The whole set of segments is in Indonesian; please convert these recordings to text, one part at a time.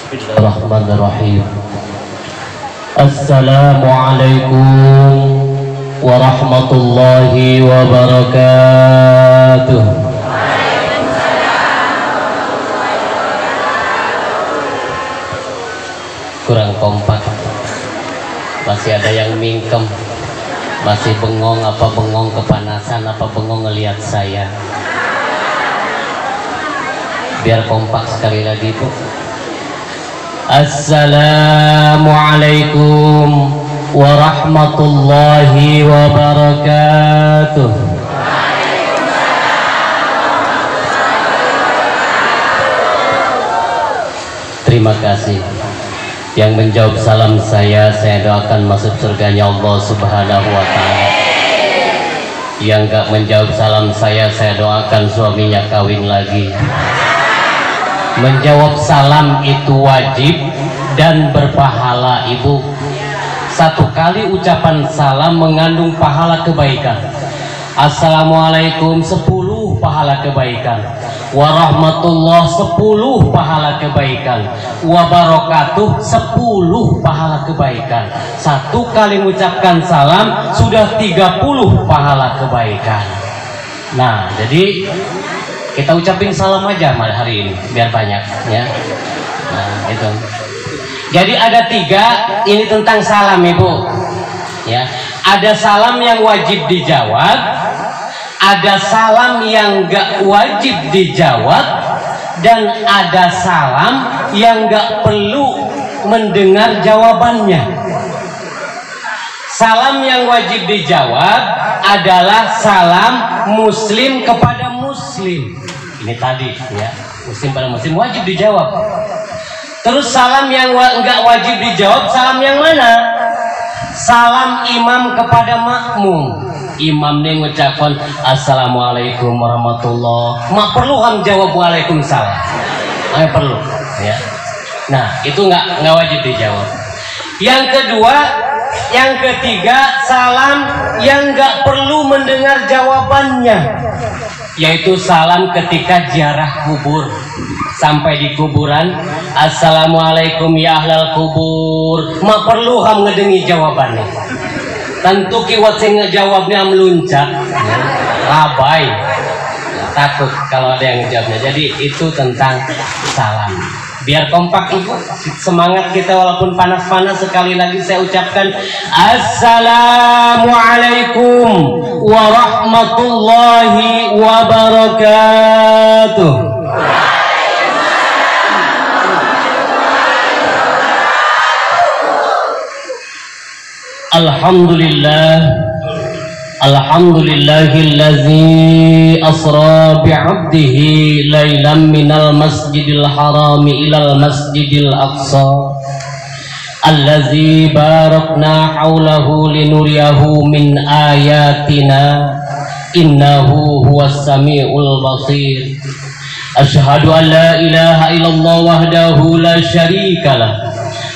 Bismillahirrahmanirrahim. Assalamualaikum warahmatullahi wabarakatuh. Kurang kompak. Masih ada yang mingkem. Masih bengong, apa bengong kepanasan, apa bengong ngelihat saya. Biar kompak sekali lagi, Bu. Assalamualaikum warahmatullahi wabarakatuh. Terima kasih. Yang menjawab salam saya doakan masuk surganya Allah Subhanahu wa Ta'ala. Yang gak menjawab salam saya doakan suaminya kawin lagi. Menjawab salam itu wajib dan berpahala, Ibu. Satu kali ucapan salam mengandung pahala kebaikan. Assalamualaikum 10 pahala kebaikan. Warahmatullah 10 pahala kebaikan. Wabarakatuh 10 pahala kebaikan. Satu kali mengucapkan salam sudah 30 pahala kebaikan. Nah, jadi kita ucapin salam aja malam hari ini biar banyak ya. Nah, itu. Jadi ada 3 ini tentang salam, Ibu. Ya, ada salam yang wajib dijawab, ada salam yang gak wajib dijawab, dan ada salam yang gak perlu mendengar jawabannya. Salam yang wajib dijawab adalah salam muslim kepada muslim. Ini tadi ya, muslim pada muslim wajib dijawab. Terus salam yang enggak wajib dijawab, salam yang mana? Salam imam kepada makmum. Imam nih ngucapkan assalamualaikum warahmatullah. Mak perlu ham jawab waalaikumsalam. Perlu ya. Nah, itu enggak wajib dijawab. Yang kedua, yang ketiga, salam yang enggak perlu mendengar jawabannya, yaitu salam ketika ziarah kubur. Sampai di kuburan, assalamualaikum ya ahlal kubur. Ma perlu ham ngedengi jawabannya. Tentu kiwat sing ngejawabnya meluncat, labai, takut kalau ada yang ngejawabnya. Jadi itu tentang salam. Biar kompak, Ibu, semangat kita walaupun panas-panas. Sekali lagi saya ucapkan assalamualaikum warahmatullahi wabarakatuh. Alhamdulillahillazi asra bi'abdihi laylan minal masjidil harami ilal masjidil aqsa allazi barakna hawlahu linuriyahu min ayatina innahu huwas sami'ul basir. Asyhadu an la ilaha illallah wahdahu la syarikalah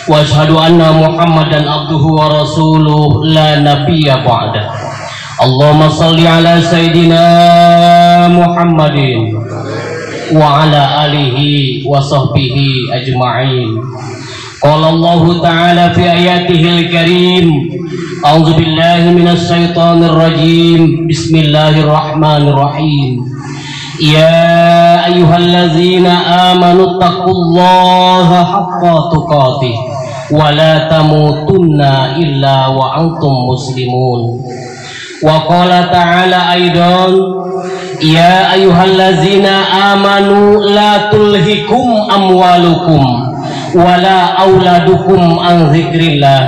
wa asyhadu anna Muhammadan abduhu wa rasuluh la nabiyya ba'da. Allahumma salli ala sayyidina Muhammadin wa ala alihi wa sahbihi ajma'in. Qala Allah ta'ala fi ayatihil karim, a'udzu billahi minasy syaithanir rajim. Bismillahirrahmanirrahim. Ya ayyuhallazina amanu taqullaha haqqa tuqatih wa la tamutunna illa wa antum muslimun. Wa qala ta'ala aidan, ya ayyuhallazina amanu la tulhikum amwalukum wa la auladukum an dzikrillah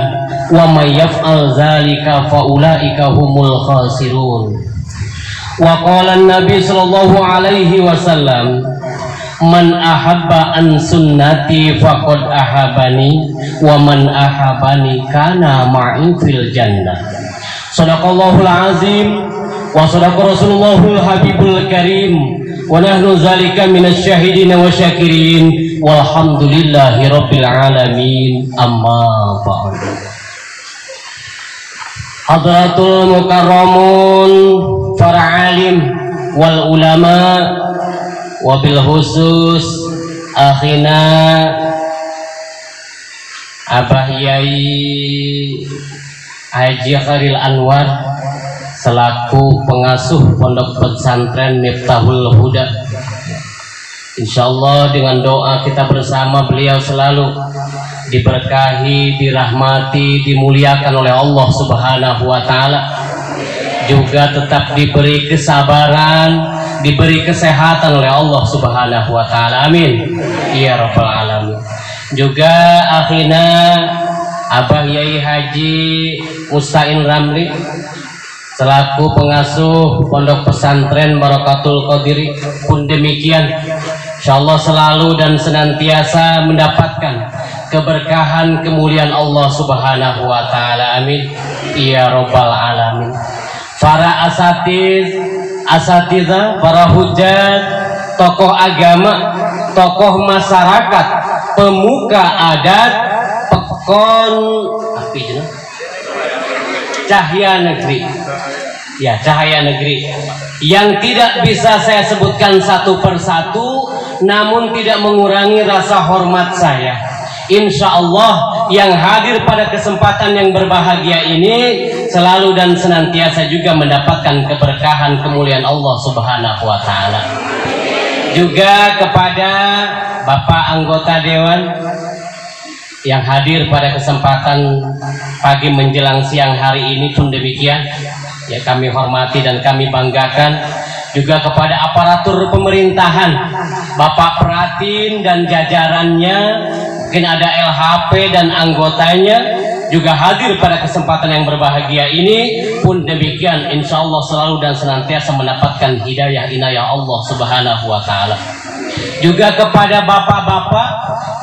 wa may yaf'al dzalika fa ulaika humul khasirun. Wa qala an-nabi sallallahu alaihi wasallam, man ahabba an sunnati faqad ahabani wa man ahabani kana ma'i fil jannah. Sadaqallahul azim wa sadaqa rasulullahul habibul karim wa nahnu zalika minasy syahidin wa syakirin walhamdulillahi rabbil alamin. Amma ba'd. Hadratul mukarramun para alim wal ulama wabil khusus akhina Abah Yai Haji Khairil Anwar selaku pengasuh Pondok Pesantren Miftahul Huda. Insyaallah dengan doa kita bersama beliau selalu diberkahi, dirahmati, dimuliakan oleh Allah Subhanahu wa taala. Juga tetap diberi kesabaran, diberi kesehatan oleh Allah Subhanahu wa taala. Amin. Ya rabbal alamin. Juga akhina Abah Yai Haji Mustain Ramli selaku pengasuh Pondok Pesantren Barakatul Qadiri pun demikian, insyaallah selalu dan senantiasa mendapatkan keberkahan kemuliaan Allah Subhanahu wa taala. Amin. Ya rabbal alamin. Para asatidzah, para hujat, tokoh agama, tokoh masyarakat, pemuka adat, pekon Cahaya Negeri, ya Cahaya Negeri, yang tidak bisa saya sebutkan satu persatu, namun tidak mengurangi rasa hormat saya. Insya Allah yang hadir pada kesempatan yang berbahagia ini selalu dan senantiasa juga mendapatkan keberkahan kemuliaan Allah Subhanahu wa taala. Juga kepada Bapak anggota dewan yang hadir pada kesempatan pagi menjelang siang hari ini pun demikian, ya kami hormati dan kami banggakan. Juga kepada aparatur pemerintahan, Bapak Pratin dan jajarannya, mungkin ada LHP dan anggotanya juga hadir pada kesempatan yang berbahagia ini pun demikian, insya Allah selalu dan senantiasa mendapatkan hidayah inayah Allah Subhanahu wa taala. Juga kepada bapak-bapak,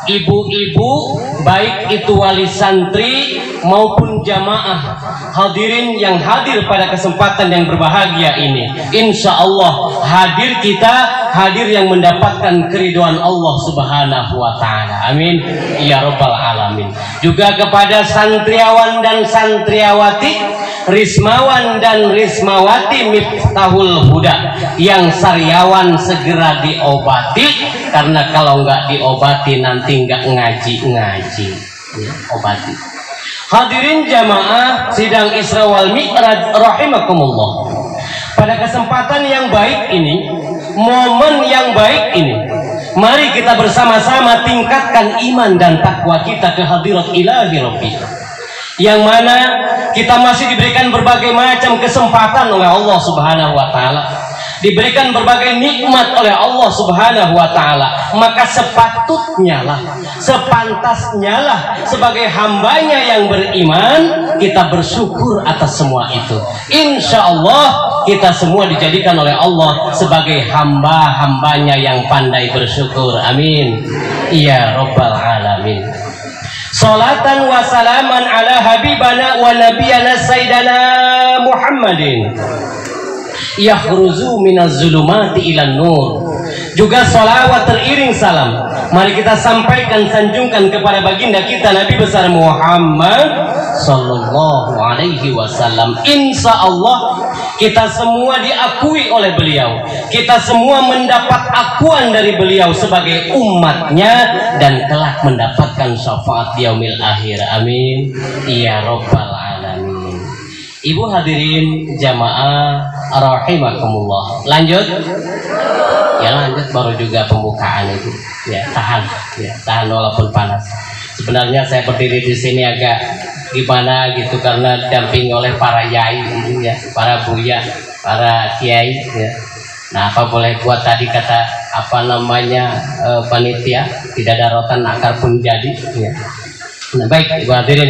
ibu-ibu, baik itu wali santri maupun jamaah hadirin yang hadir pada kesempatan yang berbahagia ini, insya Allah hadir kita, hadir yang mendapatkan keridhaan Allah Subhanahu wa taala. Amin ya rabbal alamin. Juga kepada santriawan dan santriawati, rismawan dan rismawati Miftahul Huda yang sariawan segera diobati, karena kalau nggak diobati nanti nggak ngaji-ngaji, ya, obati. Hadirin jamaah sidang Isra wal Mi'raj rahimakumullah. Pada kesempatan yang baik ini, momen yang baik ini, mari kita bersama-sama tingkatkan iman dan takwa kita ke hadirat ilahi Rabbi, yang mana kita masih diberikan berbagai macam kesempatan oleh Allah Subhanahu wa taala, diberikan berbagai nikmat oleh Allah Subhanahu wa taala. Maka sepatutnya lah, sepantasnya lah sebagai hambanya yang beriman kita bersyukur atas semua itu. Insya Allah kita semua dijadikan oleh Allah sebagai hamba-hambanya yang pandai bersyukur. Amin ya rabbal alamin. Salatan wa salaman ala habibana wa nabiyana sayyidana Muhammadin yakhruzu minaz zulumati ilan nur. Juga sholawat teriring salam mari kita sampaikan, sanjungkan kepada baginda kita Nabi besar Muhammad sallallahu alaihi wasallam. Insya Allah kita semua diakui oleh beliau, kita semua mendapat akuan dari beliau sebagai umatnya dan kelak mendapatkan syafaat di yaumil akhir. Amin ya rabbal alamin. Ibu hadirin jamaah rahimakumullah. Lanjut ya, lanjut baru juga pembukaan itu ya, tahan walaupun panas. Sebenarnya saya berdiri di sini agak gimana gitu karena didampingi oleh para yai ya, para buya, para kiai ya. Nah, apa boleh buat tadi kata apa namanya panitia tidak ada rotan akar pun jadi ya. Nah, baik ibu hadirin,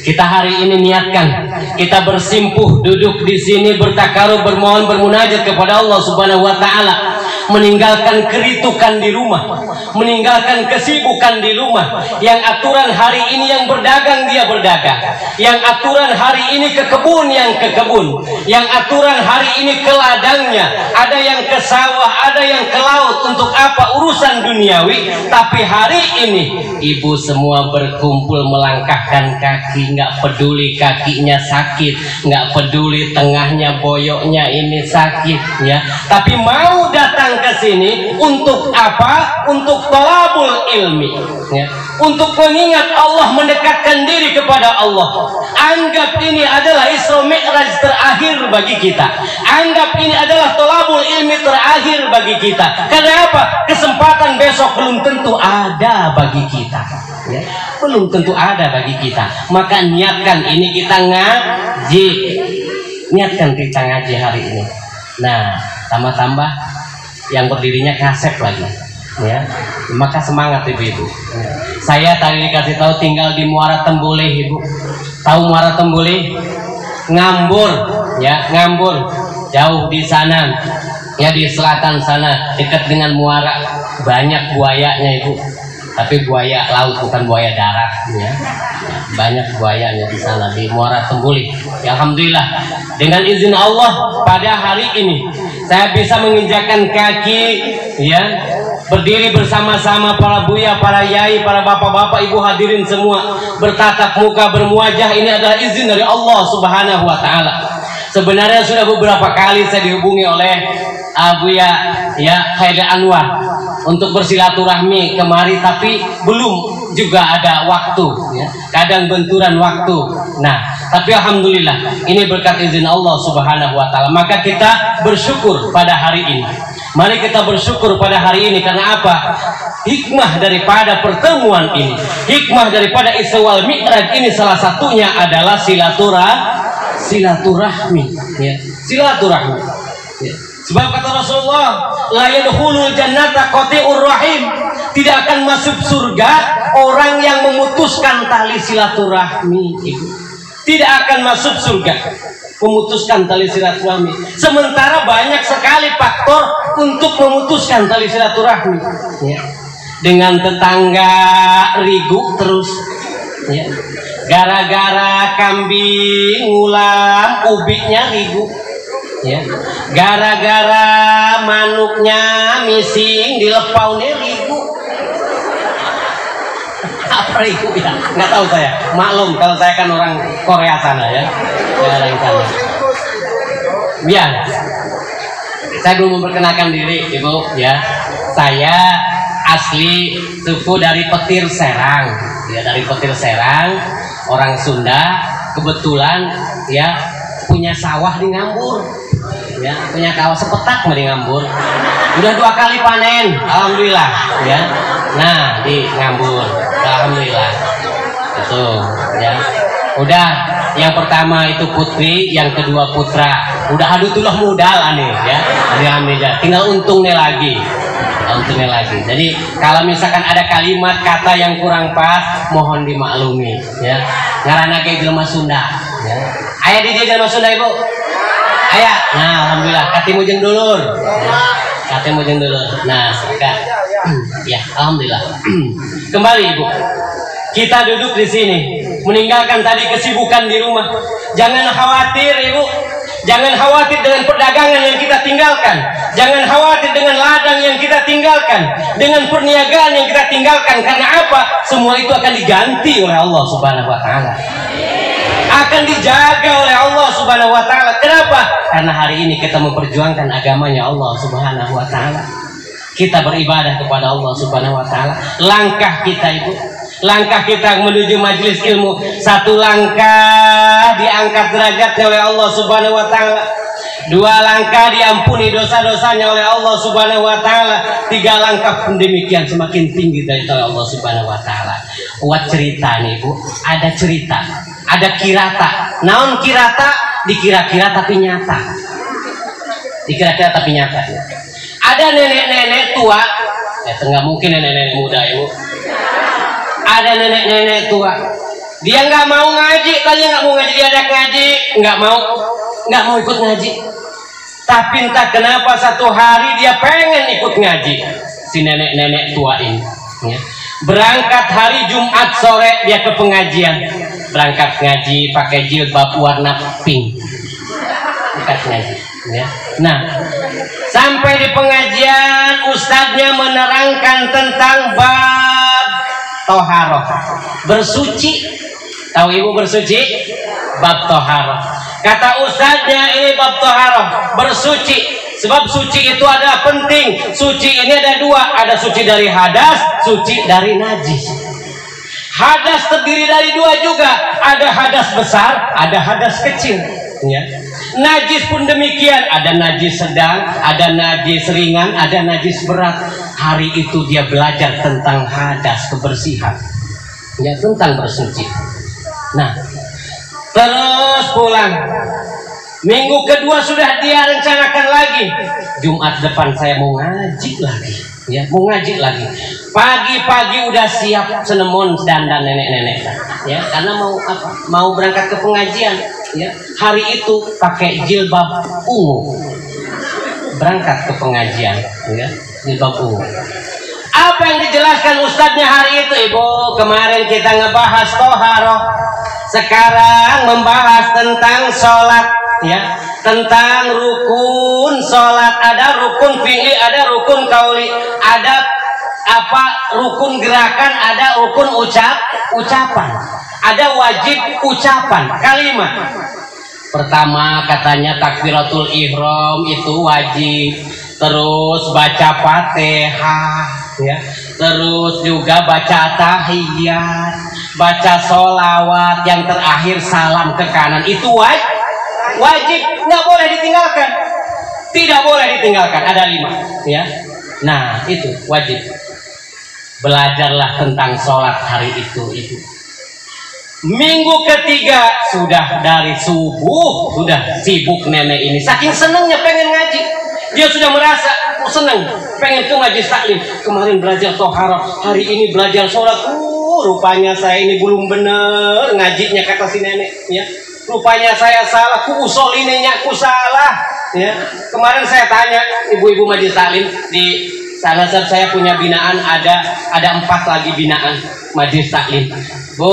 kita hari ini niatkan kita bersimpuh duduk di sini bertakarub, bermohon, bermunajat kepada Allah Subhanahu wa taala, meninggalkan keritukan di rumah, meninggalkan kesibukan di rumah. Yang aturan hari ini yang berdagang dia berdagang, yang aturan hari ini ke kebun yang ke kebun, yang aturan hari ini ke ladangnya, ada yang ke sawah, ada yang ke laut. Untuk apa? Urusan duniawi. Tapi hari ini ibu semua berkumpul melangkahkan kaki, nggak peduli kakinya sakit, nggak peduli tengahnya boyoknya ini sakit ya, tapi mau datang ke sini untuk apa? Untuk thalabul ilmi ya. untuk mengingat Allah, mendekatkan diri kepada Allah. Anggap ini adalah Isra Mi'raj terakhir bagi kita. Anggap ini adalah thalabul ilmi terakhir bagi kita. Karena apa? Kesempatan besok belum tentu ada bagi kita, ya, belum tentu ada bagi kita. Maka niatkan ini kita ngaji, niatkan kita ngaji hari ini. Nah, tambah-tambah yang berdirinya kasep lagi, ya. Maka semangat ibu-ibu. Saya tadi dikasih tahu tinggal di Muara Tembuleh, ibu. Tahu Muara Tembuleh? Ngambur, ya, Ngambur. Jauh di sana, ya, di selatan sana, dekat dengan Muara. Banyak buayanya, ibu. Tapi buaya laut, bukan buaya darat, ya. Banyak buayanya di sana di Muara Tembuleh. Ya, alhamdulillah, dengan izin Allah pada hari ini saya bisa menginjakkan kaki, ya, berdiri bersama-sama para buya, para yai, para bapak-bapak, ibu hadirin semua, bertatap muka, bermuajah. Ini adalah izin dari Allah Subhanahu wa taala. Sebenarnya sudah beberapa kali saya dihubungi oleh Buya, ya, Khairil Anwar untuk bersilaturahmi kemari, tapi belum juga ada waktu, ya. Kadang benturan waktu. Nah, tapi alhamdulillah ini berkat izin Allah Subhanahu wa taala. Maka kita bersyukur pada hari ini. Mari kita bersyukur pada hari ini. Karena apa? Hikmah daripada pertemuan ini, hikmah daripada Isra wal Mi'raj ini salah satunya adalah silaturahmi, ya. Silaturahmi, ya. Sebab kata Rasulullah, la yadkhulul jannata qati'ur rahim, tidak akan masuk surga orang yang memutuskan tali silaturahmi itu. Tidak akan masuk surga memutuskan tali silaturahmi. Sementara banyak sekali faktor untuk memutuskan tali silaturahmi, ya. Dengan tetangga rigu terus, ya. Gara-gara kambing ngulam, ubiknya rigu, ya. Gara-gara manuknya mising dilepaunya rigu. Apa rigu, ya? Nggak tahu saya. Maklum kalau saya kan orang Korea sana, ya. Orang sana. Ya, saya belum memperkenalkan diri, ibu, ya. Saya asli suku dari Petir Serang, ya, dari Petir Serang, orang Sunda. Kebetulan, ya, punya sawah di Ngambur, ya, punya sawah sepetak di Ngambur. Udah 2 kali panen, alhamdulillah, ya. Nah, di Ngambur, alhamdulillah. Itu, ya. Udah, yang pertama itu putri, yang kedua putra. Udah hadutullah modal aneh, ya. Alhamdulillah. Tinggal untungnya lagi. Untungnya lagi. Jadi kalau misalkan ada kalimat kata yang kurang pas, mohon dimaklumi, ya. Ngarana kayak jelema Sunda, ya. Aya di dia jelema Sunda, ibu? Aya. Nah, alhamdulillah. Katimu jeung dulur. Ya. Katimu jeung dulur. Nah, Kak. Ya, alhamdulillah. Kembali, ibu. Kita duduk di sini, meninggalkan tadi kesibukan di rumah. Jangan khawatir, ibu. Jangan khawatir dengan perdagangan yang kita tinggalkan. Jangan khawatir dengan ladang yang kita tinggalkan, dengan perniagaan yang kita tinggalkan. Karena apa? Semua itu akan diganti oleh Allah Subhanahu wa taala. Akan dijaga oleh Allah Subhanahu wa taala. Kenapa? Karena hari ini kita memperjuangkan agamanya Allah Subhanahu wa taala. Kita beribadah kepada Allah Subhanahu wa taala. Langkah kita itu, langkah kita menuju majelis ilmu, 1 langkah diangkat derajatnya oleh Allah Subhanahu wa taala. 2 langkah diampuni dosa-dosanya oleh Allah Subhanahu wa taala. 3 langkah pun demikian semakin tinggi dari Allah Subhanahu wa taala. Buat cerita nih, Bu, ada cerita, ada kirata. Naon kirata? Dikira-kira tapi nyata. Dikira-kira tapi nyata. Ada nenek-nenek tua, ya nggak mungkin nenek-nenek muda, ibu. Ada nenek-nenek tua, dia nggak mau ngaji, tanya nggak mau ngaji, dia ada ngaji, nggak mau ikut ngaji. Tapi entah kenapa satu hari dia pengen ikut ngaji, si nenek-nenek tua ini. Ya. Berangkat hari Jumat sore dia ke pengajian, berangkat ngaji pakai jilbab warna pink, berangkat ngaji. Ya. Nah, sampai di pengajian ustadznya menerangkan tentang bab toharoh, bersuci. Tahu ibu bersuci? Bab toharoh. Kata ustadznya ini bab toharoh, bersuci. Sebab suci itu adalah penting. Suci ini ada 2, ada suci dari hadas, suci dari najis. Hadas terdiri dari dua juga, ada hadas besar, ada hadas kecil. Ya. Najis pun demikian, ada najis sedang, ada najis ringan, ada najis berat. Hari itu dia belajar tentang hadas, kebersihan, ya, tentang bersuci. Nah, terus pulang. Minggu kedua sudah dia rencanakan lagi. Jumat depan saya mau ngaji lagi, ya, mau ngaji lagi. Pagi-pagi udah siap senemon dandan nenek-nenek, ya, karena mau apa? Mau berangkat ke pengajian, ya. Hari itu pakai jilbab ungu, berangkat ke pengajian, ya, jilbab ungu. Apa yang dijelaskan ustadznya hari itu, Ibu? Kemarin kita ngebahas toharoh, sekarang membahas tentang sholat, ya, tentang rukun sholat. Ada rukun fi'li, ada rukun kauli, ada apa rukun gerakan, ada rukun ucapan, ada wajib ucapan kalimat. Pertama katanya takbiratul ihram itu wajib, terus baca Fatihah, ya, terus juga baca tahiyat, baca sholawat, yang terakhir salam ke kanan. Itu wajib, nggak boleh ditinggalkan, tidak boleh ditinggalkan. Ada 5, ya. Nah itu wajib. Belajarlah tentang sholat hari itu. Minggu ketiga sudah dari subuh sudah sibuk nenek ini, saking senangnya pengen ngaji. Dia sudah merasa senang, pengen tuh ngaji taklim. Kemarin belajar toharoh, hari ini belajar sholat. Rupanya saya ini belum bener ngajinya, kata si nenek, ya. Rupanya saya salah, ku usolinenya ku salah, ya. Kemarin saya tanya ibu-ibu majelis taklim di sana, saya punya binaan, ada 4 lagi binaan majelis taklim. Bu,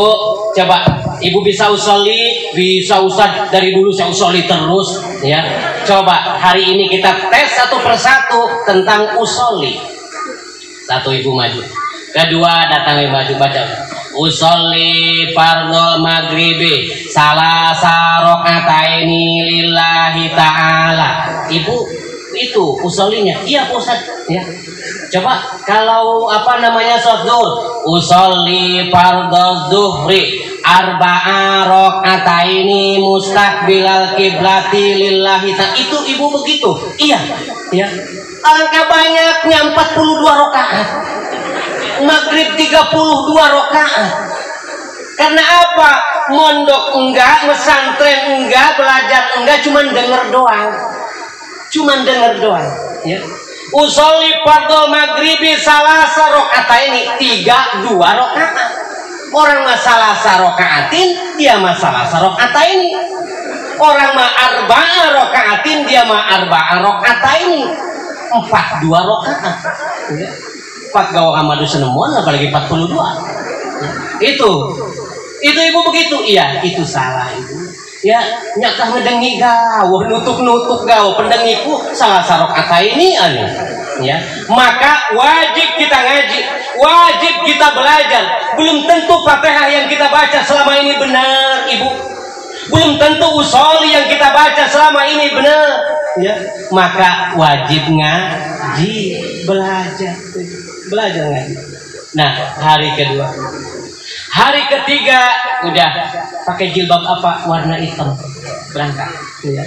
coba ibu bisa usoli, bisa usah dari dulu saya usoli terus, ya. Coba hari ini kita tes satu persatu tentang usoli. Satu ibu maju, kedua datang ibu maju, baca usoli fardhu maghribi salasa rakaataini lillahi ta'ala. Ibu itu usolinya, iya Pak Ustaz, ya. Coba kalau apa namanya sholat zuhur, usolli fardhu zuhri arba'a rakaataini mustaqbilal kiblati lillahi ta'ala. Itu ibu begitu, iya, ya. Alangkah banyaknya 42 rakaat, maghrib 32 rakaat. Karena apa? Mondok enggak, pesantren enggak, belajar enggak, cuman denger doang, ya. Usolli fardhu maghribi salasa rakaataini, 32 rakaat. Orang masalah sarokaatin, dia masalah sarokataini. Orang ma arba'a rokaatin, dia ma arba'a rokataini. 42 rokaat. 4 gawang amadu senemon, apalagi 42. Itu ibu begitu, iya, itu salah ibu. Ya, nyakah ngedengi gawah, nutuk gawah, pendengiku salah sarokataini aneh. Ya, maka wajib kita ngaji, wajib kita belajar. Belum tentu Fatihah yang kita baca selama ini benar, ibu. Belum tentu usoli yang kita baca selama ini benar, ya. Maka wajib ngaji, belajar ngaji. Nah, hari kedua, hari ketiga udah pakai jilbab apa, warna hitam, berangkat. Ya.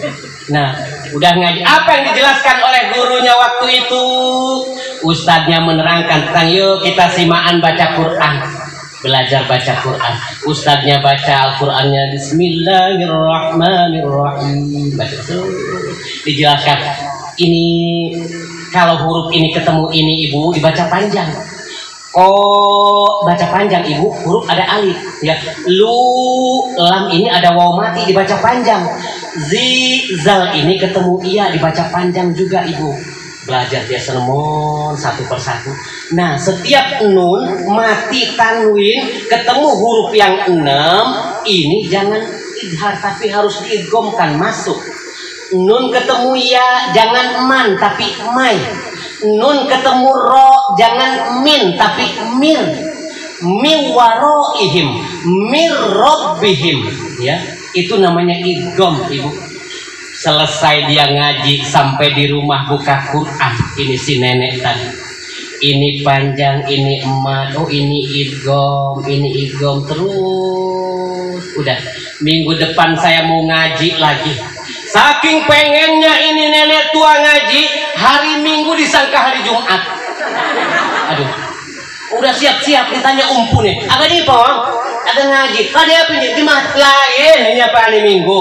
Nah, udah ngaji. Apa yang dijelaskan oleh gurunya waktu itu? Ustadznya menerangkan tentang yuk kita simaan baca Quran, belajar baca Quran. Ustadznya baca Al-Qurannya Bismillahirrahmanirrahim. Baca itu dijelaskan. Ini kalau huruf ini ketemu ini ibu dibaca panjang. Oh, baca panjang ibu, huruf ada alif, ya. Lu, lam ini ada waw mati dibaca panjang. Zal ini ketemu iya dibaca panjang juga ibu. Belajar dia sermon satu persatu. Nah, setiap nun mati tanwin ketemu huruf yang 6 ini jangan idhar tapi harus diidghamkan masuk. Nun ketemu ya jangan man tapi mai. Nun ketemu ro jangan min tapi mir. Miwaroihim, mirrobbihim, ya. Itu namanya idgham ibu. Selesai dia ngaji sampai di rumah buka Quran. Ini si nenek tadi. Ini panjang, ini emat, oh ini idgom terus. Udah, minggu depan saya mau ngaji lagi. Saking pengennya ini nenek tua ngaji, hari Minggu disangka hari Jumat. Aduh, udah siap-siap ditanya umpu nih. Ada nih Pak, ada ngaji. Ada apa nih? Di mah lain ini apa hari Minggu?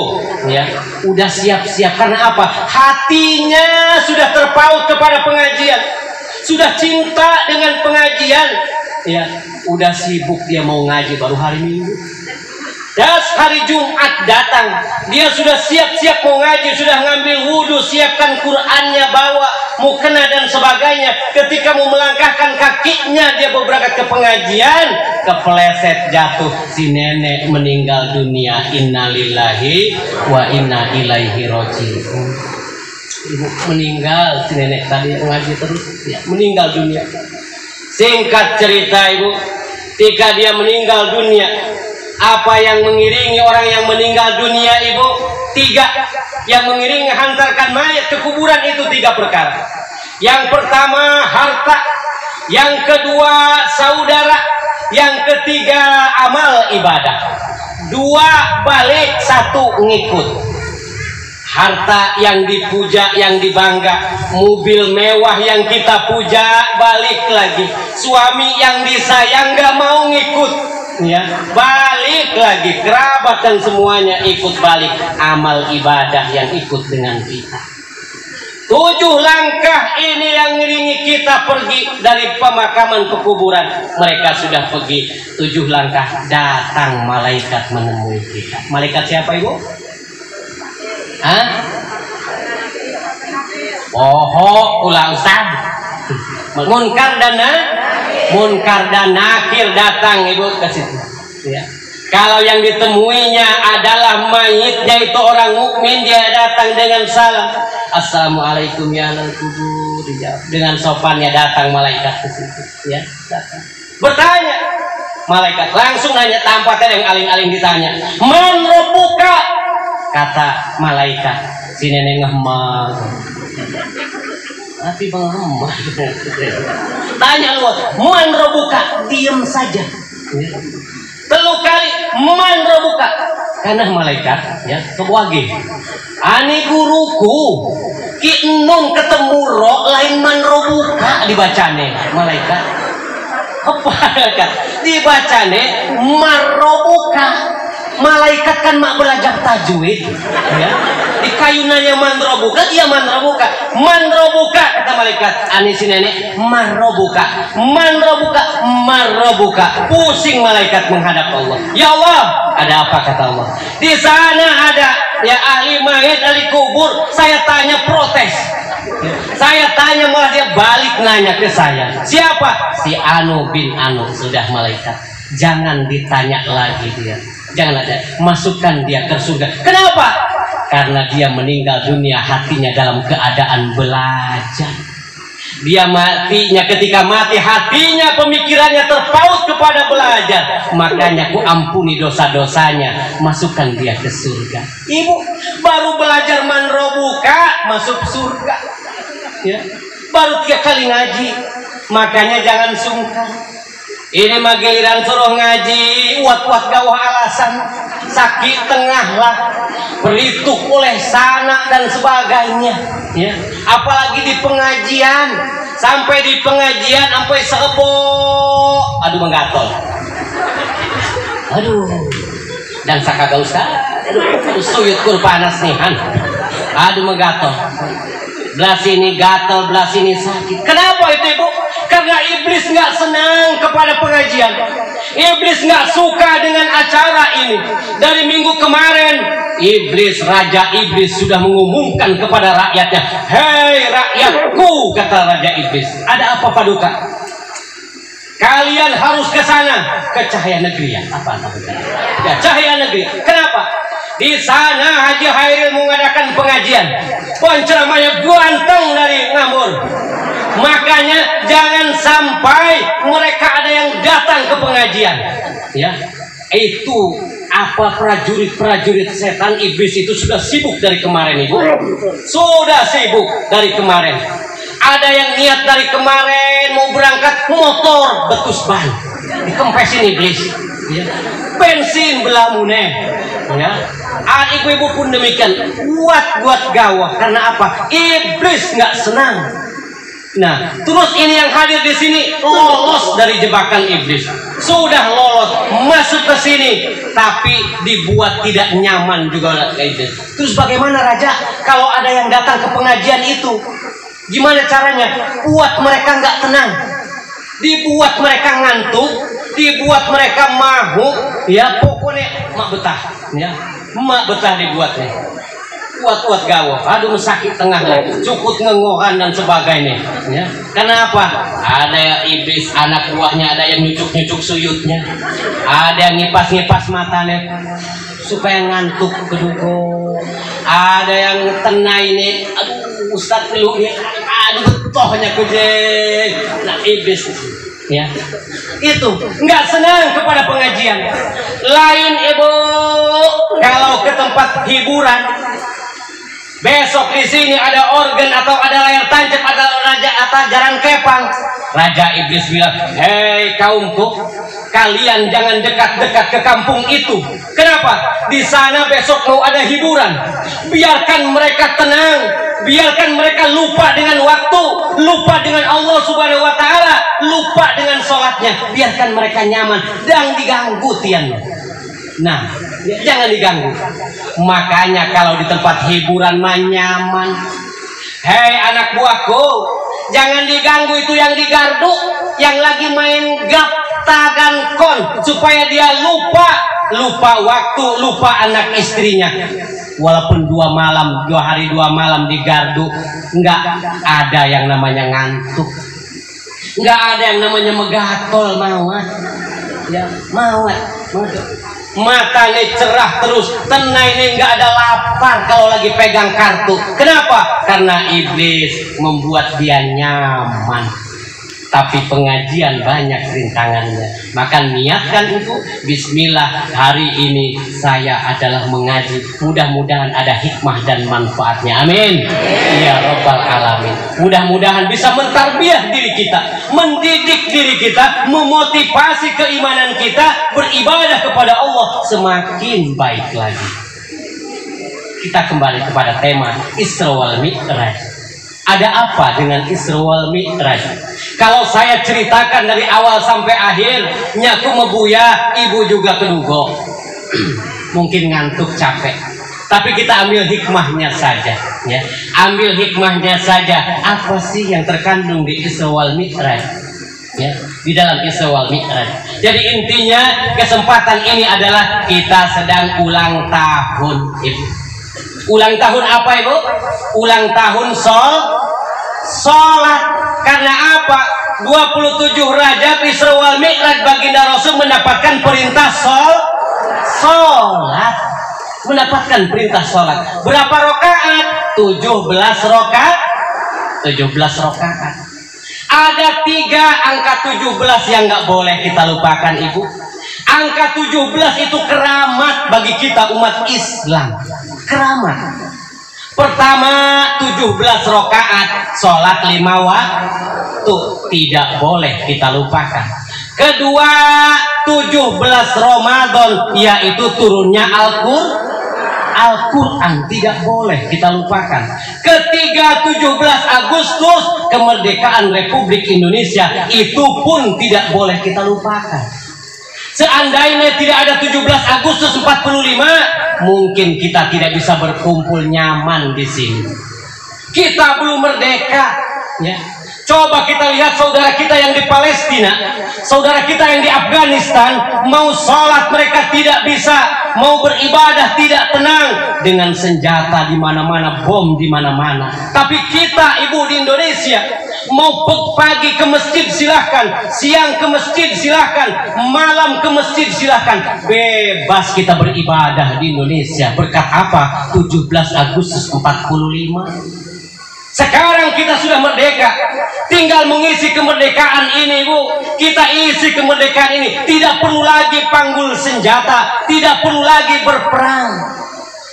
Ya, udah siap-siap karena apa? Hatinya sudah terpaut kepada pengajian, sudah cinta dengan pengajian. Ya, udah sibuk dia mau ngaji baru hari Minggu. Das hari Jumat datang, dia sudah siap-siap mau ngaji, sudah ngambil wudhu, siapkan Qur'annya, bawa mukena dan sebagainya. Ketika mau melangkahkan kakinya, dia mau berangkat ke pengajian, kepleset jatuh, si nenek meninggal dunia. Innalillahi wa inna ilaihi raji'un. Ibu meninggal, si nenek tadi ngaji terus, ya, meninggal dunia. Singkat cerita ibu, ketika dia meninggal dunia, apa yang mengiringi orang yang meninggal dunia ibu? 3. Yang mengiringi hantarkan mayat ke kuburan itu 3 perkara. Yang pertama harta, yang kedua saudara, yang ketiga amal ibadah. 2 balik, 1 ngikut. Harta yang dipuja, yang dibangga, mobil mewah yang kita puja, balik lagi. Suami yang disayang gak mau ngikut, ya, balik lagi. Kerabat dan semuanya ikut balik. Amal ibadah yang ikut dengan kita. 7 langkah ini yang ngiringi kita pergi dari pemakaman ke kuburan. Mereka sudah pergi 7 langkah, datang malaikat menemui kita. Malaikat siapa ibu? Hah? Oh, ulang ustaz. Munkar dan nakir datang ibu ke situ. Ya. Kalau yang ditemuinya adalah mayitnya itu orang mukmin, dia datang dengan salam. Assalamualaikum ya ahlal kubur. Dengan sopannya datang malaikat ke situ. Ya, datang. Bertanya, malaikat langsung nanya tanpa ada yang aling-aling ditanya. Man rabbuka? Kata malaikat, si nenek ngehemah. Tapi penghemah. Tanya lu, man rabbuka? Diam saja. 3 kali, man rabbuka? Karena malaikat, ya, kewage. Ani guruku, ki enun ketemu ro lain man rabbuka dibacane malaikat. Apa kan? Dibacane man rabbuka. Malaikat kan mak belajar tajwid, ya. Di kayunannya manrobuka, iya manrobuka, manrobuka kata malaikat. Ani si nenek manrobuka, manrobuka, manrobuka. Pusing malaikat menghadap Allah. Ya Allah, ada apa kata Allah? Di sana ada ya ahli mayat ahli kubur. Saya tanya protes. Saya tanya malah dia balik nanya ke saya. Siapa? Si Anu bin Anu. Sudah malaikat. Jangan ditanya lagi dia. Jangan ada, masukkan dia ke surga. Kenapa? Karena dia meninggal dunia hatinya dalam keadaan belajar. Dia matinya, ketika mati hatinya, pemikirannya terpaut kepada belajar. Makanya ku ampuni dosa-dosanya, masukkan dia ke surga. Ibu baru belajar manrobuka masuk surga, ya. Baru 3 kali ngaji. Makanya jangan sungkan. Ini mah giliran suruh ngaji, uat-uat gawah alasan, sakit tengah lah, berituk oleh sana dan sebagainya, ya. Apalagi di pengajian, sampai di pengajian sampai sebo, aduh menggatol, aduh, dan sakaga ustaz, aduh suyut kur panas nih, aduh menggatol. Belah sini gatal, belah sini sakit. Kenapa itu ibu? Karena iblis nggak senang kepada pengajian. Iblis nggak suka dengan acara ini. Dari minggu kemarin, Raja Iblis sudah mengumumkan kepada rakyatnya, hei rakyatku, kata Raja Iblis, ada apa paduka? Kalian harus ke sana, ke Cahaya Negeri. Ya? Apa? Ya, Cahaya Negeri. Kenapa? Di sana Haji Hairil mengadakan pengajian. Penceramahnya ganteng dari Ngambur. Makanya jangan sampai mereka ada yang datang ke pengajian. Ya, itu apa prajurit-prajurit setan iblis itu sudah sibuk dari kemarin ibu. Sudah sibuk dari kemarin. Ada yang niat dari kemarin mau berangkat motor betus ban, dikempesin iblis, ya. Bensin belamune, ya. Ibu-ibu pun demikian, buat gawah. Karena apa? Iblis nggak senang. Nah, terus ini yang hadir di sini lolos dari jebakan iblis. Sudah lolos masuk ke sini, tapi dibuat tidak nyaman juga oleh iblis. Terus bagaimana Raja kalau ada yang datang ke pengajian itu? Gimana caranya? Buat mereka nggak tenang, dibuat mereka ngantuk, dibuat mereka mabuk, ya pokoknya mak betah, ya mak betah dibuatnya. Kuat gawah, aduh sakit tengah lagi, cukup ngengohan dan sebagainya, ya. Kenapa? Ada iblis anak buahnya, ada yang nyucuk suyutnya, ada yang ngipas matanya supaya ngantuk kedugo, ada yang tenai nih, aduh ustad lu ya, aduh tohnya kujeng. Nah iblis, ya itu nggak senang kepada pengajian. Lain ibu kalau ke tempat hiburan, besok di sini ada organ atau ada layar tancap, ada raja atau jaran kepang. Raja iblis bilang, hei kaumku, kalian jangan dekat-dekat ke kampung itu. Kenapa? Di sana besok mau ada hiburan. Biarkan mereka tenang, biarkan mereka lupa dengan waktu, lupa dengan Allah Subhanahu Wa Taala, lupa dengan sholatnya. Biarkan mereka nyaman, jangan diganggu tian. Nah, jangan diganggu. Makanya kalau di tempat hiburan mah nyaman. Hei anak buahku, jangan diganggu itu yang digardu, yang lagi main gaptagan kon, supaya dia lupa waktu, lupa anak istrinya. Walaupun 2 hari 2 malam digardu, nggak ada yang namanya ngantuk, nggak ada yang namanya megatol mawat, ya mawat. Matanya cerah terus, tenai ini nggak ada lapar kalau lagi pegang kartu. Kenapa? Karena iblis membuat dia nyaman. Tapi pengajian banyak rintangannya. Maka niatkan itu, bismillah, hari ini saya adalah mengaji. Mudah-mudahan ada hikmah dan manfaatnya. Amin. Ya Rabbal Alamin. Mudah-mudahan bisa mentarbiyah diri kita, mendidik diri kita, memotivasi keimanan kita, beribadah kepada Allah semakin baik lagi. Kita kembali kepada tema Isra wal Mi'raj. Ada apa dengan Isra wal Mi'raj? Kalau saya ceritakan dari awal sampai akhir, nyaku mebuya, ibu juga kedugo. Mungkin ngantuk, capek. Tapi kita ambil hikmahnya saja, ya. Ambil hikmahnya saja. Apa sih yang terkandung di Isra wal Mi'raj? Ya, di dalam Isra wal Mi'raj. Jadi intinya kesempatan ini adalah kita sedang ulang tahun, Ibu. Ulang tahun apa, Ibu? Ulang tahun sholat. Karena apa? 27 Rajab Isra wal Mi'raj baginda Rasul mendapatkan perintah sholat. Mendapatkan perintah sholat. Berapa rakaat? 17 rakaat. 17 rakaat. Ada 3 angka 17 yang nggak boleh kita lupakan, Ibu. Angka 17 itu keramat bagi kita umat Islam. Keramat. Pertama, 17 rakaat sholat 5 waktu tidak boleh kita lupakan. Kedua, 17 Ramadan, yaitu turunnya Al-Quran tidak boleh kita lupakan. Ketiga, 17 Agustus kemerdekaan Republik Indonesia, itu pun tidak boleh kita lupakan. Seandainya tidak ada 17 Agustus 45, mungkin kita tidak bisa berkumpul nyaman di sini. Kita belum merdeka, ya. Coba kita lihat saudara kita yang di Palestina, saudara kita yang di Afghanistan, mau sholat mereka tidak bisa, mau beribadah tidak tenang, dengan senjata di mana-mana, bom di mana-mana. Tapi kita, Ibu, di Indonesia, mau pagi ke masjid silahkan, siang ke masjid silahkan, malam ke masjid silahkan, bebas kita beribadah di Indonesia. Berkat apa? 17 Agustus 45. Sekarang kita sudah merdeka, tinggal mengisi kemerdekaan ini, Bu. Kita isi kemerdekaan ini, tidak perlu lagi panggul senjata, tidak perlu lagi berperang.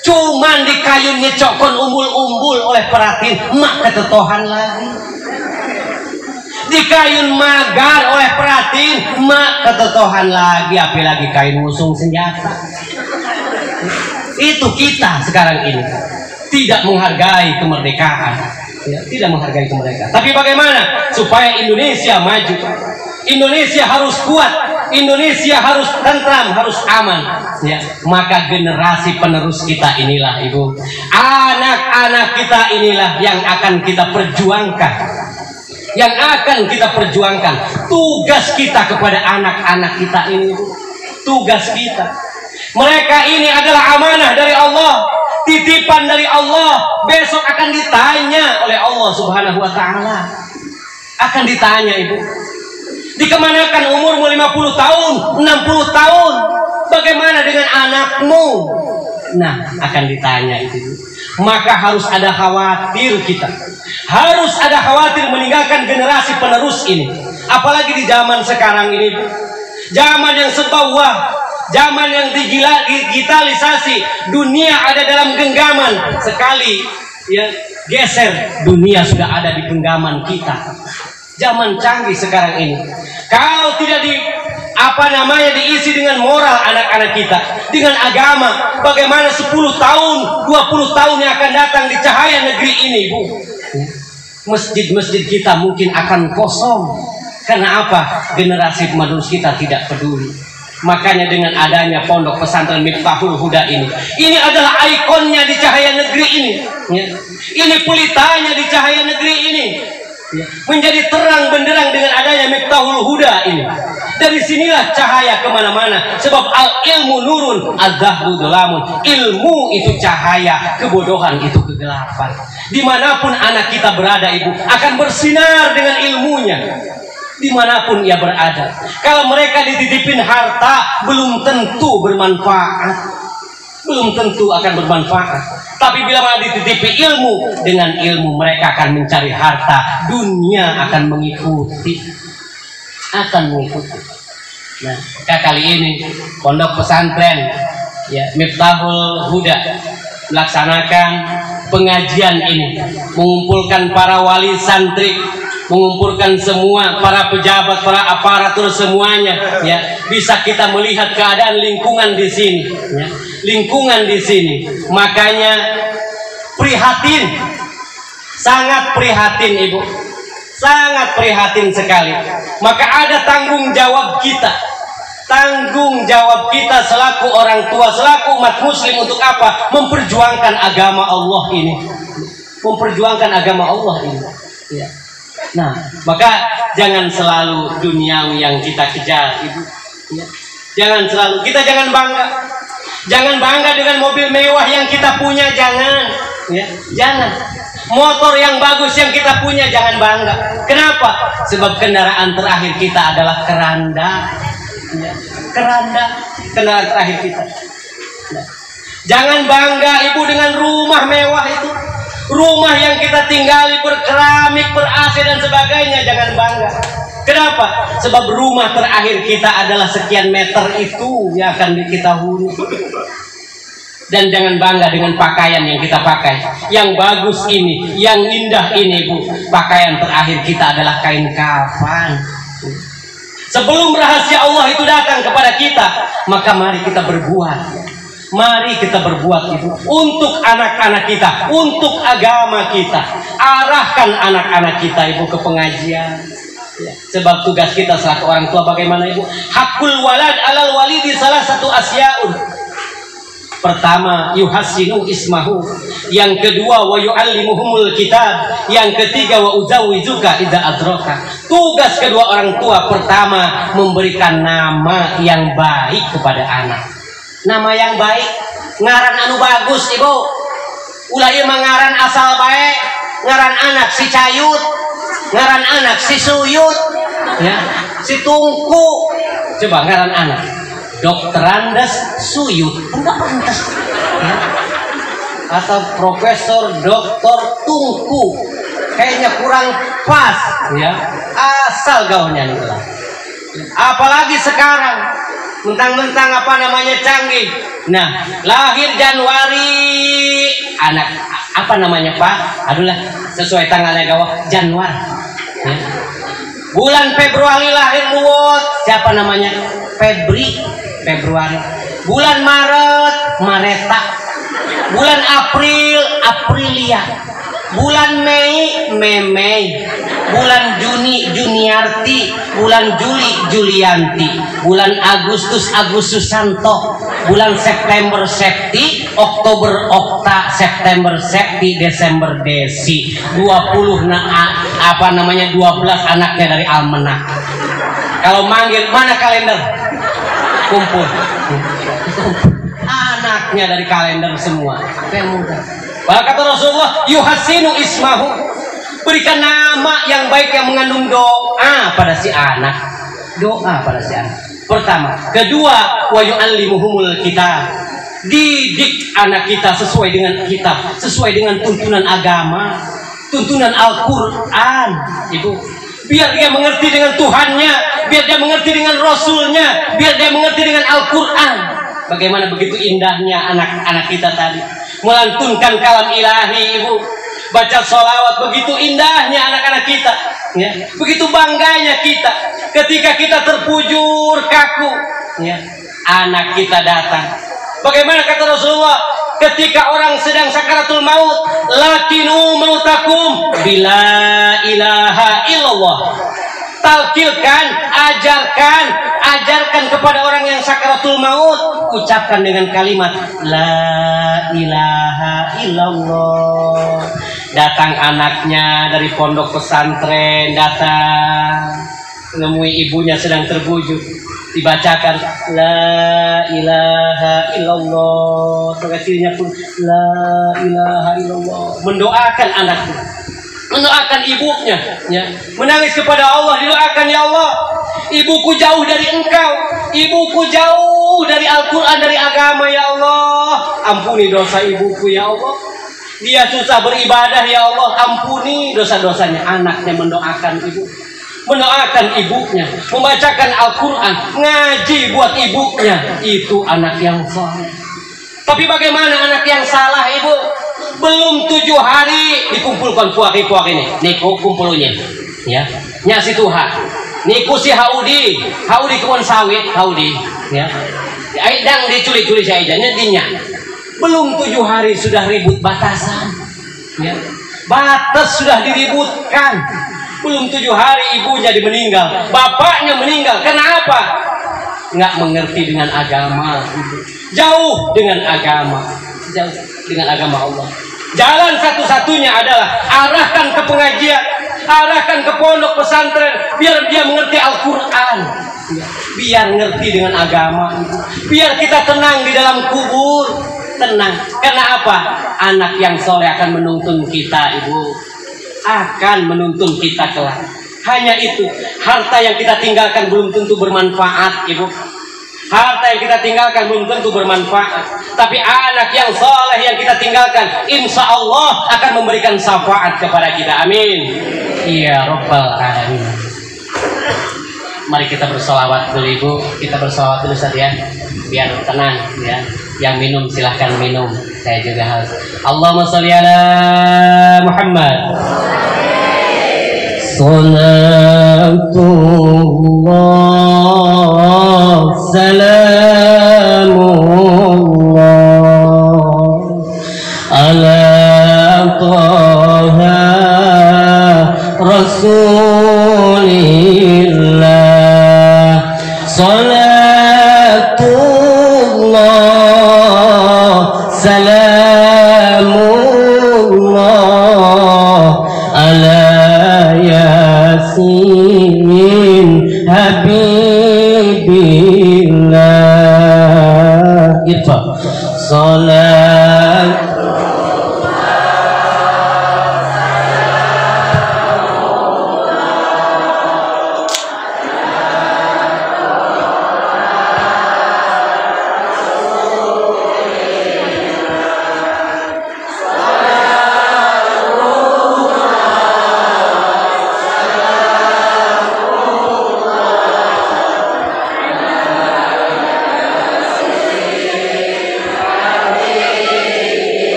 Cuman di kayu nyecokon umbul-umbul oleh peratin, mak ketetohan lagi. Dikayun magar oleh peratin, mak ketetohan lagi, apalagi kain musung senjata. Itu kita sekarang ini tidak menghargai kemerdekaan, ya, tidak menghargai kemerdekaan. Tapi bagaimana supaya Indonesia maju? Indonesia harus kuat, Indonesia harus tentram, harus aman. Ya, maka generasi penerus kita inilah, Ibu, anak-anak kita inilah yang akan kita perjuangkan, yang akan kita perjuangkan. Tugas kita kepada anak-anak kita ini, Ibu, tugas kita. Mereka ini adalah amanah dari Allah, titipan dari Allah. Besok akan ditanya oleh Allah Subhanahu wa Ta'ala. Akan ditanya, Ibu, dikemanakan umurmu 50 tahun, 60 tahun? Bagaimana dengan anakmu? Nah, akan ditanya itu. Maka harus ada khawatir kita. Harus ada khawatir meninggalkan generasi penerus ini. Apalagi di zaman sekarang ini, zaman yang serba wah, zaman yang digitalisasi, dunia ada dalam genggaman. Sekali ya geser, dunia sudah ada di genggaman kita. Zaman canggih sekarang ini. Kalau tidak diisi dengan moral anak-anak kita, dengan agama, bagaimana 10 tahun, 20 tahun yang akan datang di cahaya negeri ini, Bu? Masjid-masjid kita mungkin akan kosong. Karena apa? Generasi penerus kita tidak peduli. Makanya dengan adanya pondok pesantren Miftahul Huda ini adalah ikonnya di cahaya negeri ini. Ini pelitanya di cahaya negeri ini. Menjadi terang benderang dengan adanya Miftahul Huda ini. Dari sinilah cahaya kemana-mana. Sebab al-ilmu nurun, al-dhahru dhulamun. Ilmu itu cahaya, kebodohan itu kegelapan. Dimanapun anak kita berada, Ibu, akan bersinar dengan ilmunya. Dimanapun ia berada. Kalau mereka dititipin harta, belum tentu bermanfaat. Belum tentu akan bermanfaat. Tapi bila mana dititipi ilmu, dengan ilmu mereka akan mencari harta, dunia akan mengikuti. Akan mengikuti. Nah, kali ini pondok pesantren ya Miftahul Huda melaksanakan pengajian ini, mengumpulkan para wali santri, mengumpulkan semua para pejabat, para aparatur semuanya, ya, bisa kita melihat keadaan lingkungan di sini, ya. Lingkungan di sini, makanya prihatin, sangat prihatin, Ibu, sangat prihatin sekali. Maka ada tanggung jawab kita, tanggung jawab kita selaku orang tua, selaku umat muslim untuk apa? Memperjuangkan agama Allah ini, memperjuangkan agama Allah ini, ya. Nah, maka jangan selalu duniawi yang kita kejar, Ibu, ya. Jangan selalu, kita jangan bangga. Jangan bangga dengan mobil mewah yang kita punya, jangan, ya, jangan. Motor yang bagus yang kita punya, jangan bangga. Kenapa? Sebab kendaraan terakhir kita adalah keranda, ya. Keranda, kendaraan terakhir kita. Ya. Jangan bangga, Ibu, dengan rumah mewah itu, rumah yang kita tinggali berkeramik, ber-AC dan sebagainya, jangan bangga. Kenapa? Sebab rumah terakhir kita adalah sekian meter itu yang akan kita huni. Dan jangan bangga dengan pakaian yang kita pakai, yang bagus ini, yang indah ini, Bu. Pakaian terakhir kita adalah kain kafan. Sebelum rahasia Allah itu datang kepada kita, maka mari kita berbuat. Mari kita berbuat itu untuk anak-anak kita, untuk agama kita. Arahkan anak-anak kita, Ibu, ke pengajian. Ya, sebab tugas kita selaku orang tua bagaimana, Ibu? Hakul walad alal walidi salah satu asyaun. Pertama, yuhassinu ismahu. Yang kedua, wa yu'allimuhumul kitab. Yang ketiga, wa uzawizuka idza adraka. Tugas kedua orang tua, pertama, memberikan nama yang baik kepada anak. Nama yang baik, ngaran anu bagus, Ibu. Ulah ieu mah ngaran asal bae, ngaran anak si Cayut, ngaran anak si Suyut, ya, si Tungku. Coba ngaran anak, Dokter Andes Suyut, enggak pantas, ya. Atau Profesor Dokter Tungku, kayaknya kurang pas, ya. Asal gaulnya nih lah. Apalagi sekarang, mentang-mentang apa namanya canggih. Nah, lahir Januari, anak apa namanya, Pak? Aduh lah, sesuai tanggalnya gawah, Januari. Ya. Bulan Februari lahir Luwot, siapa namanya? Februari. Bulan Maret, Mareta. Bulan April, Aprilia. Bulan Mei, Mei. Bulan Juni, Juniarti. Bulan Juli, Julianti. Bulan Agustus, Agustusanto. Bulan September, Septi. Oktober, Okta. September, Septi. Desember, Desi. 20 12 anaknya dari Almanak. Kalau manggil, mana kalender? Kumpul. Anaknya dari kalender semua. Apa yang mudah? Kata Rasulullah, yuhasinu ismahu, berikan nama yang baik yang mengandung doa pada si anak. Doa pada si anak. Pertama, kedua, wa yu'allimuhumul kitab. Didik anak kita sesuai dengan kitab, sesuai dengan tuntunan agama, tuntunan Al-Qur'an. Ibu, biar dia mengerti dengan Tuhannya, biar dia mengerti dengan Rasulnya, biar dia mengerti dengan Al-Quran. Bagaimana begitu indahnya anak-anak kita tadi melantunkan kalam ilahi, ibu, baca sholawat, begitu indahnya anak-anak kita, ya. Begitu bangganya kita ketika kita terpujur kaku, ya. Anak kita datang. Bagaimana kata Rasulullah, ketika orang sedang sakaratul maut, lakinu mautakum bila ilaha illallah. Talkilkan, ajarkan kepada orang yang sakaratul maut, ucapkan dengan kalimat la ilaha illallah. Datang anaknya dari pondok pesantren, datang menemui ibunya sedang terbujur, dibacakan la ilaha illallah. Kecilnya pun la ilaha illallah, mendoakan anaknya, mendoakan ibunya, ya. Menangis kepada Allah, didoakan, ya Allah, ibuku jauh dari Engkau, ibuku jauh dari Al-Quran, dari agama, ya Allah, ampuni dosa ibuku, ya Allah, dia susah beribadah, ya Allah, ampuni dosa-dosanya. Anaknya mendoakan ibu, mendoakan ibunya, membacakan Al-Quran, ngaji buat ibunya. Itu anak yang saleh. Tapi bagaimana anak yang salah, ibu? Belum 7 hari dikumpulkan puak-puak ini. Niku kumpulnya, ya. Nya si Tuhan. Niku si Haudi kebun sawit, Haudi, ya. Dan diculik-culik saya aja dinya. Belum 7 hari sudah ribut batasan, ya. Batas sudah diributkan. Belum 7 hari ibunya meninggal, bapaknya meninggal. Kenapa? Nggak mengerti dengan agama, jauh dengan agama, jauh dengan agama Allah. Jalan satu-satunya adalah arahkan ke pengajian, arahkan ke pondok pesantren, biar dia mengerti Al-Quran, biar ngerti dengan agama, biar kita tenang di dalam kubur, tenang. Karena apa? Anak yang soleh akan menuntun kita, ibu, akan menuntun kita kelak. Hanya itu, harta yang kita tinggalkan belum tentu bermanfaat, ibu. Harta yang kita tinggalkan belum tentu bermanfaat, tapi anak yang soleh yang kita tinggalkan, insya Allah akan memberikan syafaat kepada kita. Amin. Ya Rabbal Alamin. Mari kita bersolawat dulu, ibu. Kita bersolawat dulu saja, biar tenang, ya. Yang minum silahkan minum. Saya juga harus. Allahumma sholli ala Muhammad. Salatullah, salamullah ala Taha Rasulillah. Salatullah, salamullah ala Yasin Habibillah. Irfa salat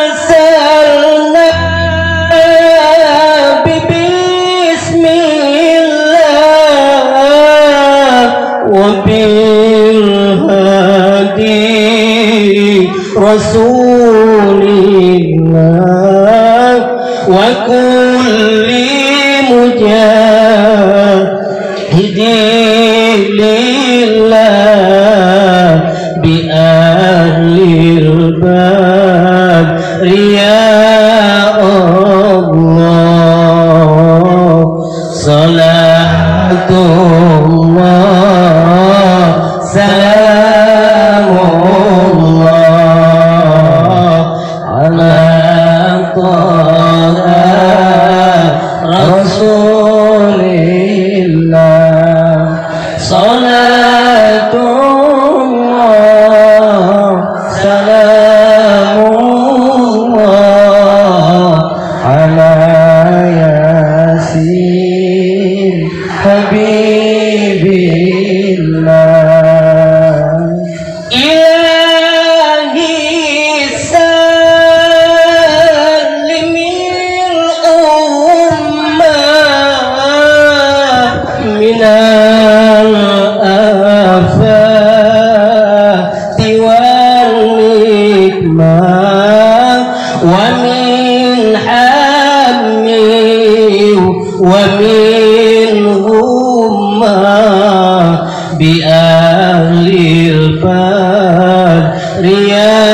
tawasalna وبالهدي رسول الله وكل مجاهد لله بأهل البدر يا الله صلاة الله سلام الله على طه رسول الله صلاة الله سلام الله على ياسين حبيب الله إلهي سلم الأمة من الآفات والنقمة ومن حم ومن غمة بأهل الفجر يا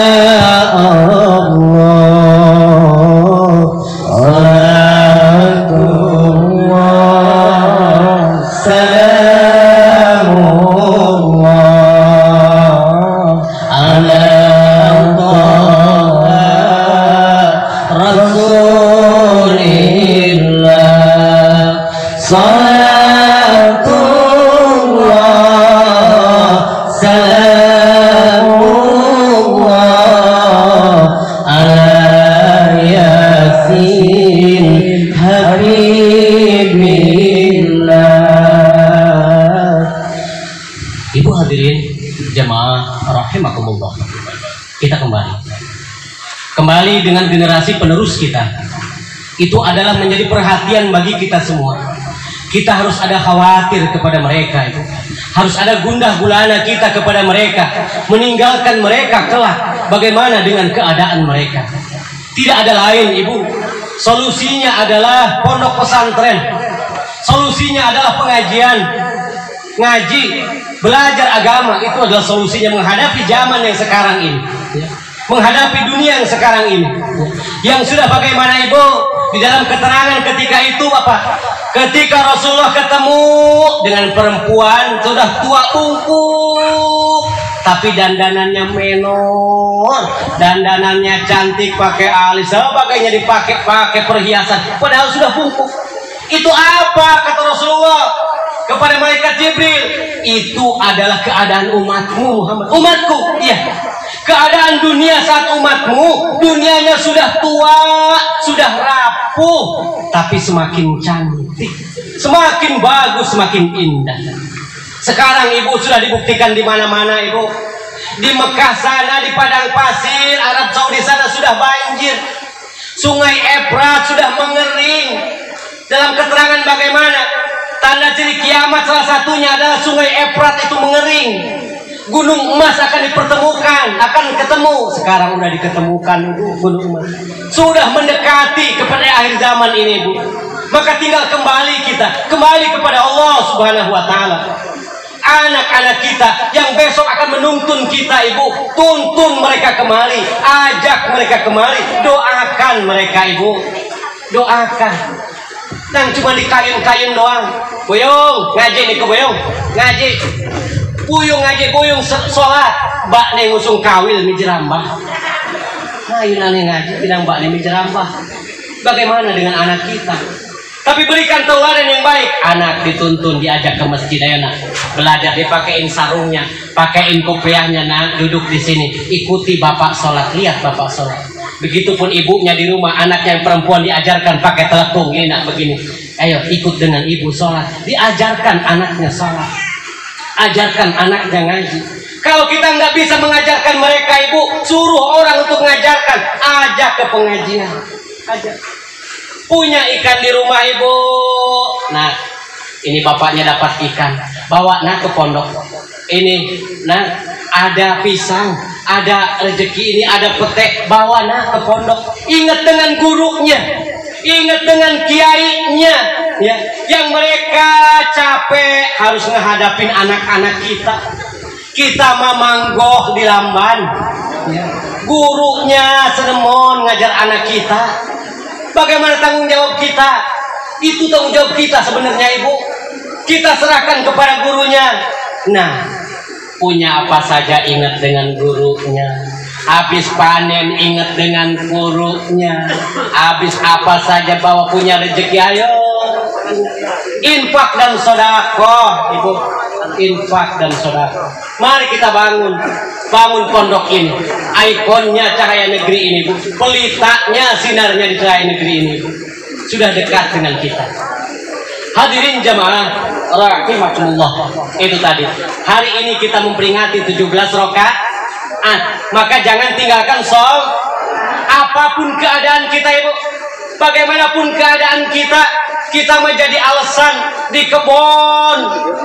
الله صلاة الله سلام الله على طه رسول الله صلاة الله سلام الله على ياسين حبيب الله. Ibu hadirin jemaah rahimakumullah, kita kembali dengan generasi penerus kita. Itu adalah menjadi perhatian bagi kita semua. Kita harus ada khawatir kepada mereka itu. Harus ada gundah gulana kita kepada mereka, meninggalkan mereka kelak. Bagaimana dengan keadaan mereka? Tidak ada lain, Ibu. Solusinya adalah pondok pesantren. Solusinya adalah pengajian, ngaji, belajar agama. Itu adalah solusinya menghadapi zaman yang sekarang ini, menghadapi dunia yang sekarang ini. Yang sudah bagaimana, Ibu? Di dalam keterangan ketika itu Bapak, ketika Rasulullah ketemu dengan perempuan sudah tua bungkuk, tapi dandanannya menor, dandanannya cantik, pakai alis, sebagainya, dipakai perhiasan, padahal sudah bungkuk. Itu apa kata Rasulullah kepada malaikat Jibril? Itu adalah keadaan umatmu Muhammad. Umatku, iya. Keadaan dunia saat umatmu, dunianya sudah tua, sudah rapuh, tapi semakin cantik, semakin bagus, semakin indah. Sekarang Ibu sudah dibuktikan di mana-mana, Ibu. Di Mekah sana, di padang pasir, Arab Saudi sana sudah banjir. Sungai Efrat sudah mengering. Dalam keterangan bagaimana? Tanda ciri kiamat salah satunya adalah Sungai Efrat itu mengering. Gunung emas akan dipertemukan, akan ketemu. Sekarang sudah diketemukan, Bu, gunung emas. Sudah mendekati kepada akhir zaman ini, Bu. Maka tinggal kembali kita, kembali kepada Allah Subhanahu wa Ta'ala. Anak-anak kita yang besok akan menuntun kita, Ibu, tuntun mereka kembali, ajak mereka kembali, doakan mereka, Ibu, doakan. Nang cuma di kain-kain doang. Buyung ngaji nih, buyung ngaji. Buyung ngaji, buyung sholat, mbak nih ngusung kawil mijerambah. Nah ini ngaji, bilang mbak nih mijerambah. Bagaimana dengan anak kita? Tapi berikan tauladan yang baik. Anak dituntun, diajak ke masjid, ayo nak belajar, dipakein sarungnya, pakein kopiahnya, nak duduk di sini, ikuti bapak sholat, lihat bapak sholat. Begitupun ibunya di rumah, anaknya yang perempuan diajarkan pakai telepon, ini nak begini, ayo ikut dengan ibu sholat, diajarkan anaknya sholat, ajarkan anaknya ngaji. Kalau kita nggak bisa mengajarkan mereka, Ibu, suruh orang untuk mengajarkan, ajak ke pengajian, ajak. Punya ikan di rumah, Ibu. Nah, ini bapaknya dapat ikan. bawa ke pondok ini, nah ada pisang, ada rezeki ini, ada petek, bawa ke pondok. Ingat dengan gurunya, ingat dengan kiainya, ya, yang mereka capek harus menghadapin anak-anak kita. Kita mah manggoh di lamban, ya. Gurunya sedemon ngajar anak kita. Bagaimana tanggung jawab kita? Itu tanggung jawab kita sebenarnya, Ibu. Kita serahkan kepada gurunya. Nah, punya apa saja ingat dengan gurunya. Habis panen ingat dengan gurunya. Habis apa saja bawa punya rezeki, ayo infak dan sedekah, Ibu. Infak dan sedekah. Mari kita bangun pondok ini. Ikonnya Cahaya Negeri ini, Bu. Pelitanya, sinarnya di Cahaya Negeri ini, Bu. Sudah dekat dengan kita. Hadirin jamaah rahimakumullah. Itu tadi. Hari ini kita memperingati 17 rakaat. Maka jangan tinggalkan sholat. Apapun keadaan kita, Ibu, bagaimanapun keadaan kita menjadi alasan di kebun,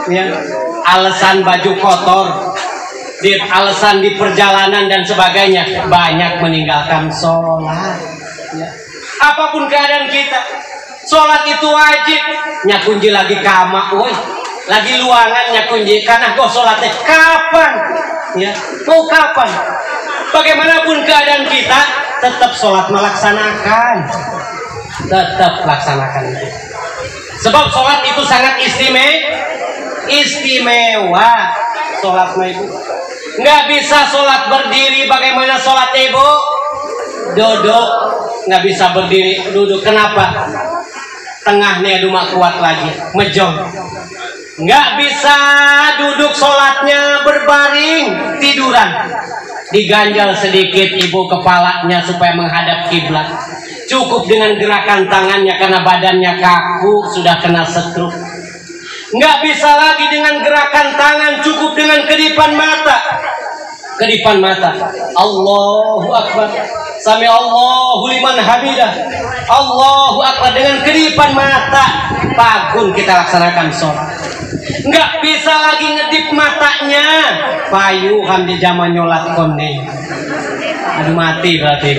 ya, alasan baju kotor, alasan di perjalanan dan sebagainya, banyak meninggalkan sholat, ya. Apapun keadaan kita, sholat itu wajib. Nyakunji lagi kamar, woi, lagi luangan nyakunji, karena kok sholatnya kapan, ya, mau kapan? Bagaimanapun keadaan kita, tetap sholat melaksanakan, tetap laksanakan. Sebab sholat itu sangat istimewa. Sholat Ibu nggak bisa sholat berdiri. Bagaimana sholat Ibu? Duduk. Nggak bisa berdiri, duduk. Kenapa? Tengahnya cuma kuat lagi, mejong. Nggak bisa duduk sholatnya berbaring, tiduran. Diganjal sedikit Ibu kepalanya supaya menghadap kiblat. Cukup dengan gerakan tangannya karena badannya kaku, sudah kena stroke. Nggak bisa lagi dengan gerakan tangan, cukup dengan kedipan mata. Kedipan mata. Allahu Akbar. Sami Allahu liman hamidah. Allahu Akbar. Dengan kedipan mata, pagun kita laksanakan sholat. Nggak bisa lagi ngedip matanya. Payuhan di zaman nyolat koneng. Aduh, mati berarti.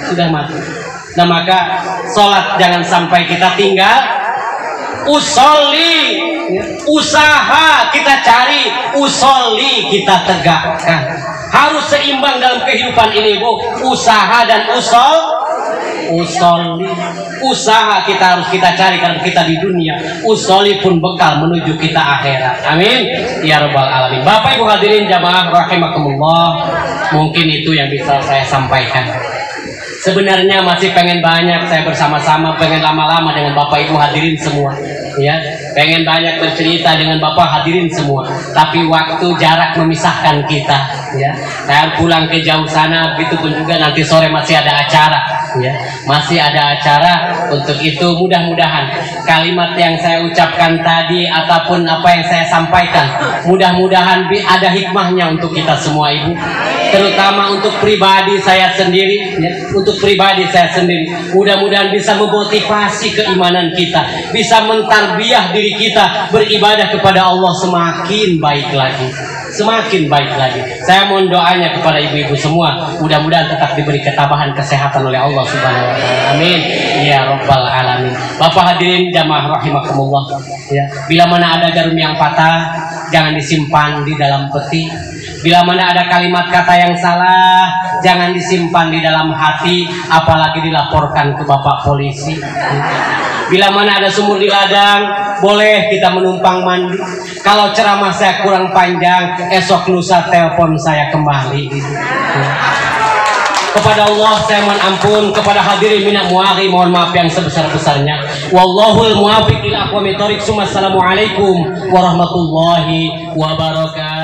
Sudah mati. Nah, maka sholat jangan sampai kita tinggal. Usolli, usaha kita cari, usolli kita tegakkan. Harus seimbang dalam kehidupan ini, Bu. Usaha dan usolli. Usaha kita harus kita cari karena kita di dunia. Usolli pun bekal menuju kita akhirat. Amin ya rabbal alamin. Bapak Ibu hadirin jamaah rahimakumullah, mungkin itu yang bisa saya sampaikan. Sebenarnya masih pengen banyak saya bersama-sama, pengen lama-lama dengan Bapak Ibu hadirin semua, ya, pengen banyak bercerita dengan Bapak hadirin semua. Tapi waktu jarak memisahkan kita, ya. Saya pulang ke jauh sana, begitu pun juga nanti sore masih ada acara, ya, masih ada acara. Untuk itu mudah-mudahan kalimat yang saya ucapkan tadi ataupun apa yang saya sampaikan, mudah-mudahan ada hikmahnya untuk kita semua, Ibu. Terutama untuk pribadi saya sendiri, ya, untuk pribadi saya sendiri, mudah-mudahan bisa memotivasi keimanan kita, bisa mentarbiyah diri kita beribadah kepada Allah semakin baik lagi, semakin baik lagi. Saya mohon doanya kepada ibu-ibu semua, mudah-mudahan tetap diberi ketabahan kesehatan oleh Allah Subhanahu wa taala. Amin ya rabbal alamin. Bapak hadirin jamaah rahimakumullah, ya, bila mana ada jarum yang patah jangan disimpan di dalam peti. Bila mana ada kalimat kata yang salah, jangan disimpan di dalam hati, apalagi dilaporkan ke Bapak polisi. Bila mana ada sumur di ladang, boleh kita menumpang mandi. Kalau ceramah saya kurang panjang, esok lusa telepon saya kembali. Kepada Allah saya mohon ampun, kepada hadirin minat muari mohon maaf yang sebesar-besarnya. Wallahul muwaffiq ila aqwamit thoriq. Assalamualaikum warahmatullahi wabarakatuh.